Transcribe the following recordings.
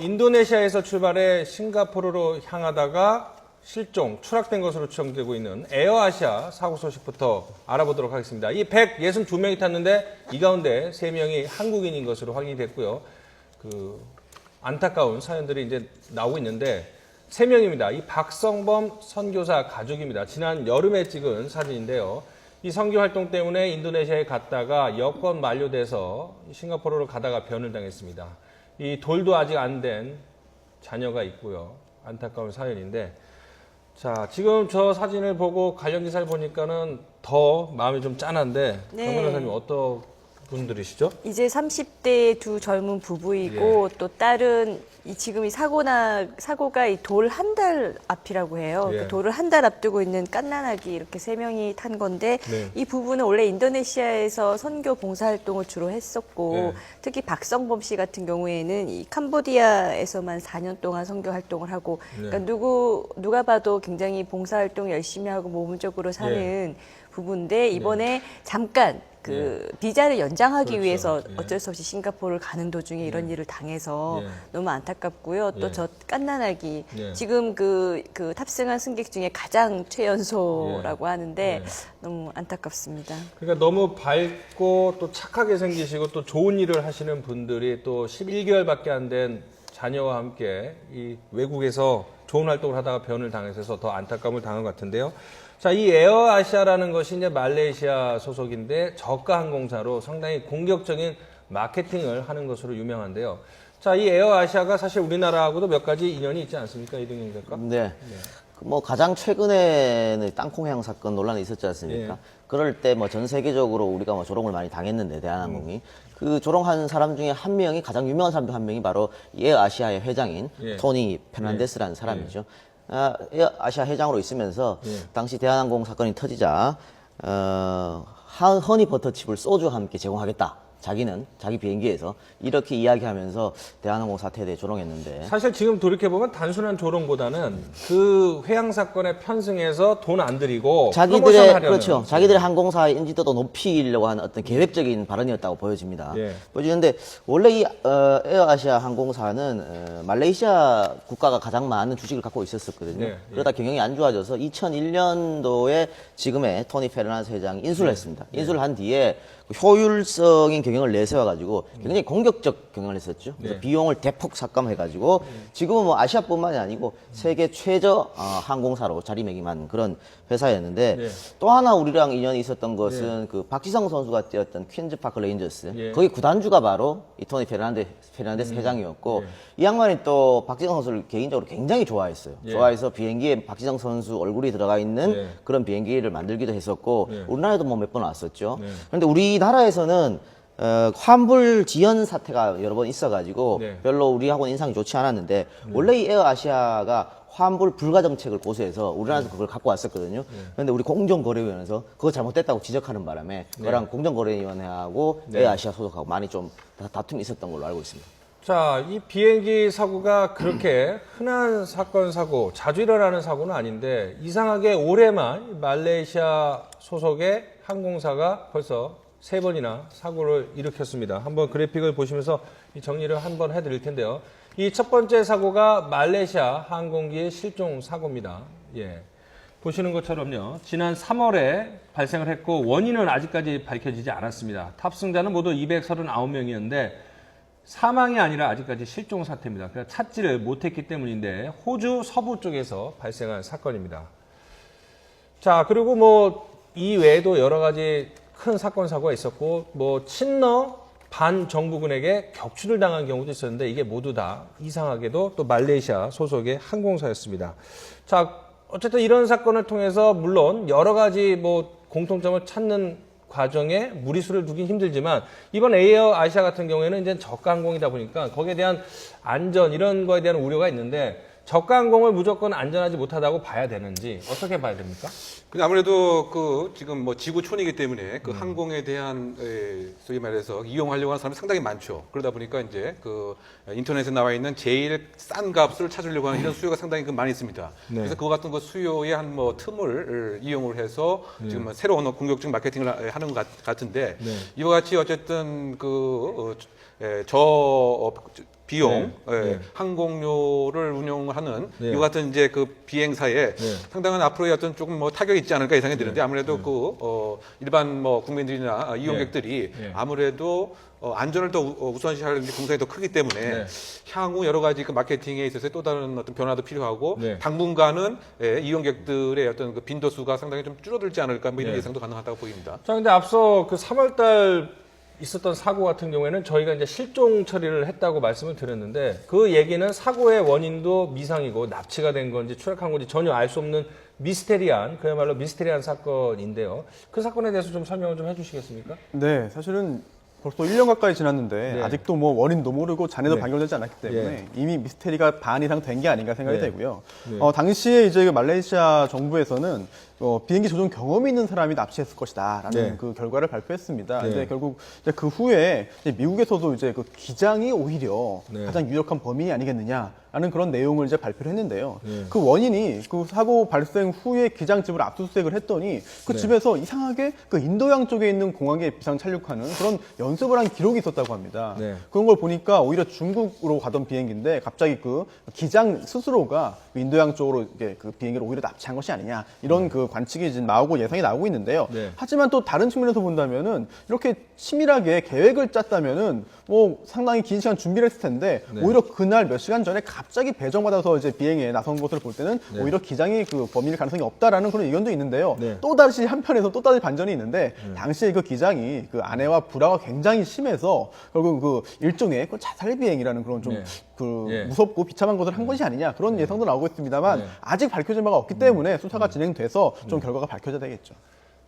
인도네시아에서 출발해 싱가포르로 향하다가 실종, 추락된 것으로 추정되고 있는 에어아시아 사고 소식부터 알아보도록 하겠습니다. 이 162명이 탔는데 이 가운데 3명이 한국인인 것으로 확인이 됐고요. 안타까운 사연들이 이제 나오고 있는데 3명입니다. 이 박성범 선교사 가족입니다. 지난 여름에 찍은 사진인데요. 이 선교 활동 때문에 인도네시아에 갔다가 여권 만료돼서 싱가포르로 가다가 변을 당했습니다. 이 돌도 아직 안 된 자녀가 있고요. 안타까운 사연인데, 자, 지금 저 사진을 보고 관련 기사를 보니까는 더 마음이 좀 짠한데, 네. 정 변호사님 어떤 분들이시죠? 이제 30대 두 젊은 부부이고 또 딸은 지금 이 사고가 이 돌 한 달 앞이라고 해요. 예. 그 돌을 한 달 앞두고 있는 갓난아기 이렇게 3명이 탄 건데 네. 이 부부는 원래 인도네시아에서 선교 봉사활동을 주로 했었고 네. 특히 박성범 씨 같은 경우에는 이 캄보디아에서만 4년 동안 선교 활동을 하고 네. 그러니까 누가 봐도 굉장히 봉사활동 열심히 하고 모범적으로 사는 부부인데 이번에 잠깐 비자를 연장하기 그렇죠. 위해서 예. 어쩔 수 없이 싱가포르를 가는 도중에 이런 일을 당해서 너무 안타깝고요. 또 예. 저 갓난아기 예. 지금 그 탑승한 승객 중에 가장 최연소라고 하는데 예. 너무 안타깝습니다. 그러니까 너무 밝고 또 착하게 생기시고 또 좋은 일을 하시는 분들이 또 11개월밖에 안 된 자녀와 함께 이 외국에서 좋은 활동을 하다가 변을 당해서 더 안타까움을 당한 것 같은데요. 자, 이 에어아시아라는 것이 이제 말레이시아 소속인데 저가 항공사로 상당히 공격적인 마케팅을 하는 것으로 유명한데요. 자, 이 에어아시아가 사실 우리나라하고도 몇 가지 인연이 있지 않습니까? 이동영 작가? 네. 뭐 가장 최근에는 땅콩해양 사건 논란이 있었지 않습니까? 예. 그럴 때 뭐 전 세계적으로 우리가 뭐 조롱을 많이 당했는데 대한항공이 그 조롱한 사람 중에 한 명이 가장 유명한 사람 중 한 명이 바로 에어아시아의 회장인 예. 토니 페르난데스라는 사람이죠. 에어아시아 회장으로 있으면서 당시 대한항공 사건이 터지자 허니버터칩을 소주와 함께 제공하겠다. 자기는 자기 비행기에서 이렇게 이야기하면서 대한항공 사태에 대해 조롱했는데 사실 지금 돌이켜보면 단순한 조롱보다는 그 회항 사건에 편승해서 돈 안 들이고 자기들의 하려는. 그렇죠. 자기들의 항공사의 인지도도 높이려고 하는 어떤 계획적인 발언이었다고 보여집니다. 예. 보여지는데 원래 이 에어아시아 항공사는 말레이시아 국가가 가장 많은 주식을 갖고 있었거든요. 네, 예. 그러다 경영이 안 좋아져서 2001년도에 지금의 토니 페르난데스 회장이 인수를 했습니다. 인수를 한 뒤에 효율성인 경영을 내세워가지고 굉장히 공격적 경영을 했었죠. 그래서 비용을 대폭 삭감해가지고 지금은 뭐 아시아뿐만이 아니고 세계 최저 항공사로 자리매김한 그런 회사였는데 또 하나 우리랑 인연이 있었던 것은 그 박지성 선수가 뛰었던 퀸즈 파크 레인저스 거기 구단주가 바로 이 토니 페르난데스 회장이었고 이 양반이 또 박지성 선수를 개인적으로 굉장히 좋아했어요. 좋아해서 비행기에 박지성 선수 얼굴이 들어가 있는 그런 비행기를 만들기도 했었고 우리나라에도 뭐 몇 번 왔었죠. 그런데 우리나라에서는 환불 지연 사태가 여러 번 있어가지고 별로 우리하고는 인상이 좋지 않았는데 원래 이 에어아시아가 환불 불가 정책을 고수해서 우리나라에서 그걸 갖고 왔었거든요. 그런데 우리 공정거래위원회에서 그거 잘못됐다고 지적하는 바람에 그거랑 공정거래위원회하고 에어아시아 소속하고 많이 좀 다툼이 있었던 걸로 알고 있습니다. 자, 이 비행기 사고가 그렇게 흔한 사고, 자주 일어나는 사고는 아닌데 이상하게 올해만 말레이시아 소속의 항공사가 벌써 3번이나 사고를 일으켰습니다. 한번 그래픽을 보시면서 이 정리를 한번 해드릴 텐데요. 이 첫 번째 사고가 말레이시아 항공기의 실종 사고입니다. 예. 보시는 것처럼요. 지난 3월에 발생을 했고 원인은 아직까지 밝혀지지 않았습니다. 탑승자는 모두 239명이었는데 사망이 아니라 아직까지 실종 사태입니다. 그러니까 찾지를 못했기 때문인데 호주 서부 쪽에서 발생한 사건입니다. 자, 그리고 뭐 이 외에도 여러 가지 큰 사건 사고가 있었고 뭐 친러 반정부군에게 격추를 당한 경우도 있었는데 이게 모두 다 이상하게도 또 말레이시아 소속의 항공사였습니다. 자, 어쨌든 이런 사건을 통해서 물론 여러 가지 뭐 공통점을 찾는 과정에 무리수를 두긴 힘들지만 이번 에어아시아 같은 경우에는 이제 저가 항공이다 보니까 거기에 대한 안전 이런 거에 대한 우려가 있는데 저가 항공을 무조건 안전하지 못하다고 봐야 되는지 어떻게 봐야 됩니까? 근데 아무래도 지금 뭐 지구촌이기 때문에 항공에 대한 소위 말해서 이용하려고 하는 사람이 상당히 많죠. 그러다 보니까 이제 인터넷에 나와 있는 제일 싼 값을 찾으려고 하는 이런 수요가 상당히 많이 있습니다. 그래서 그와 같은 수요의 한 틈을 이용을 해서 지금 새로운 공격적 마케팅을 하는 것 같은데 이와 같이 어쨌든 비용, 네. 네. 항공료를 운영하는 네. 이 같은 이제 그 비행사에 네. 상당한 앞으로의 어떤 조금 뭐 타격이 있지 않을까 예상이 드는데 아무래도 일반 뭐 국민들이나 이용객들이 네. 아무래도 안전을 더 우선시할 공산이 더 크기 때문에 네. 향후 여러 가지 그 마케팅에 있어서 또 다른 어떤 변화도 필요하고 네. 당분간은 이용객들의 어떤 그 빈도수가 상당히 좀 줄어들지 않을까 뭐 이런 네. 예상도 가능하다고 보입니다. 자, 근데 앞서 그 3월달 있었던 사고 같은 경우에는 저희가 이제 실종 처리를 했다고 말씀을 드렸는데 그 얘기는 사고의 원인도 미상이고 납치가 된 건지 추락한 건지 전혀 알 수 없는 그야말로 미스테리한 사건인데요. 그 사건에 대해서 좀 설명을 좀 해주시겠습니까? 네, 사실은 벌써 1년 가까이 지났는데 네. 아직도 뭐 원인도 모르고 잔해도 네. 발견되지 않았기 때문에 네. 이미 미스테리가 반 이상 된 게 아닌가 생각이 네. 되고요. 네. 당시에 이제 그 말레이시아 정부에서는 비행기 조종 경험이 있는 사람이 납치했을 것이다라는 네. 그 결과를 발표했습니다. 네. 근데 결국 이제 그 후에 이제 미국에서도 이제 그 기장이 오히려 네. 가장 유력한 범인이 아니겠느냐라는 그런 내용을 이제 발표를 했는데요. 네. 그 원인이 그 사고 발생 후에 기장집을 압수수색을 했더니 그 네. 집에서 이상하게 그 인도양 쪽에 있는 공항에 비상 착륙하는 그런 연습을 한 기록이 있었다고 합니다. 네. 그런 걸 보니까 오히려 중국으로 가던 비행기인데 갑자기 그 기장 스스로가 그 인도양 쪽으로 이게 그 비행기를 오히려 납치한 것이 아니냐 이런 그 관측이 지금 나오고 예상이 나오고 있는데요. 네. 하지만 또 다른 측면에서 본다면은 이렇게 치밀하게 계획을 짰다면은 뭐 상당히 긴 시간 준비를 했을 텐데 네. 오히려 그날 몇 시간 전에 갑자기 배정받아서 이제 비행에 나선 것을 볼 때는 네. 오히려 기장이 그 범인일 가능성이 없다라는 그런 의견도 있는데요. 네. 또 다시 한편에서 또 다른 반전이 있는데 당시에 그 기장이 그 아내와 불화가 굉장히 심해서 결국 그 일종의 그 자살 비행이라는 그런 좀 네. 그 예. 무섭고 비참한 것을 한 것이 아니냐 그런 예상도 나오고 있습니다만 네. 아직 밝혀진 바가 없기 때문에 수사가 진행돼서 좀 결과가 밝혀져야 되겠죠.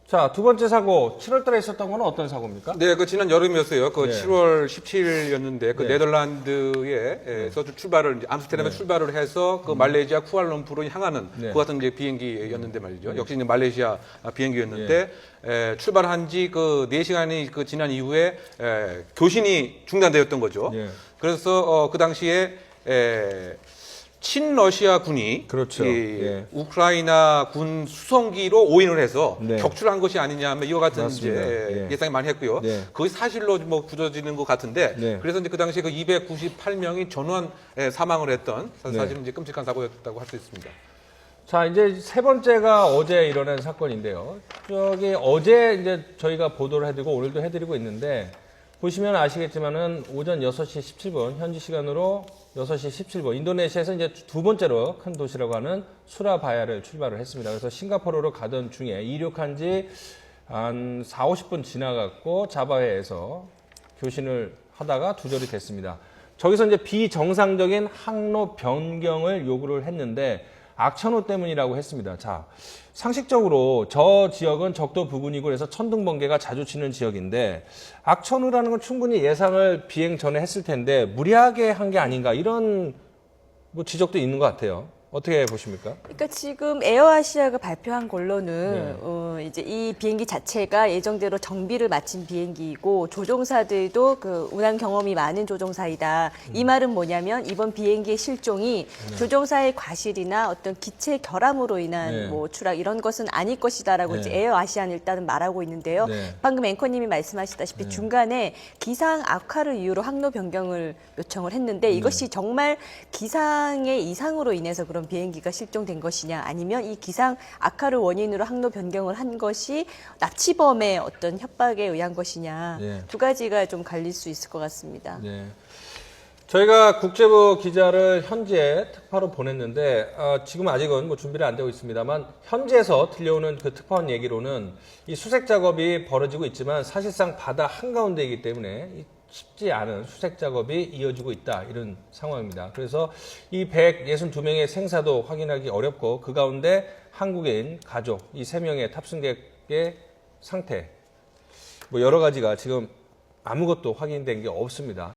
자, 두 번째 사고, 7월 달에 있었던 건 어떤 사고입니까? 네, 그 지난 여름이었어요. 그 네. 7월 17일이었는데 그 네. 네덜란드에서 출발을 이제 암스테르담에 출발을 해서 그 말레이시아 쿠알룸푸르로 향하는 네. 그 같은 이제 비행기였는데 말이죠. 역시 이제 말레이시아 비행기였는데 출발한 지 그 4시간이 그 지난 이후에 교신이 중단되었던 거죠. 네. 그래서 그 당시에 친러시아 군이 그렇죠. 이 예. 우크라이나 군 수송기로 오인을 해서 네. 격출한 것이 아니냐 하면 이와 같은 맞습니다. 이제 예. 예상이 많이 했고요. 네. 거의 사실로 뭐 굳어지는 것 같은데 네. 그래서 이제 그 당시에 그 298명이 전원 사망을 했던 네. 사실은 이제 끔찍한 사고였다고 할 수 있습니다. 자, 이제 세 번째가 어제 일어난 사건인데요. 저기 어제 이제 저희가 보도를 해드리고 오늘도 해드리고 있는데 보시면 아시겠지만은 오전 6시 17분 현지 시간으로 6시 17분 인도네시아에서 이제 두 번째로 큰 도시라고 하는 수라바야를 출발을 했습니다. 그래서 싱가포르로 가던 중에 이륙한 지 한 4, 50분 지나갔고 자바해에서 교신을 하다가 두절이 됐습니다. 저기서 이제 비정상적인 항로 변경을 요구를 했는데 악천후 때문이라고 했습니다. 자, 상식적으로 저 지역은 적도 부근이고 그래서 천둥 번개가 자주 치는 지역인데 악천후라는 건 충분히 예상을 비행 전에 했을 텐데 무리하게 한 게 아닌가 이런 뭐 지적도 있는 것 같아요. 어떻게 보십니까? 그러니까 지금 에어아시아가 발표한 걸로는 네. 이제 이 비행기 자체가 예정대로 정비를 마친 비행기이고 조종사들도 그 운항 경험이 많은 조종사이다. 이 말은 뭐냐면 이번 비행기의 실종이 조종사의 과실이나 어떤 기체 결함으로 인한 네. 뭐 추락 이런 것은 아닐 것이다라고 네. 이제 에어아시아는 일단은 말하고 있는데요. 네. 방금 앵커님이 말씀하시다시피 중간에 기상 악화를 이유로 항로 변경을 요청을 했는데 이것이 정말 기상의 이상으로 인해서 그런 비행기가 실종된 것이냐 아니면 이 기상 악화를 원인으로 항로 변경을 한 것이 납치범의 어떤 협박에 의한 것이냐 네. 두 가지가 좀 갈릴 수 있을 것 같습니다. 네. 저희가 국제부 기자를 현지에 특파로 보냈는데 지금 아직은 뭐 준비를 안 되고 있습니다만 현지에서 들려오는 그 특파원 얘기로는 이 수색 작업이 벌어지고 있지만 사실상 바다 한가운데이기 때문에 쉽지 않은 수색 작업이 이어지고 있다 이런 상황입니다. 그래서 이 162명의 생사도 확인하기 어렵고 그 가운데 한국인 가족 이 3명의 탑승객의 상태 뭐 여러 가지가 지금 아무것도 확인된 게 없습니다.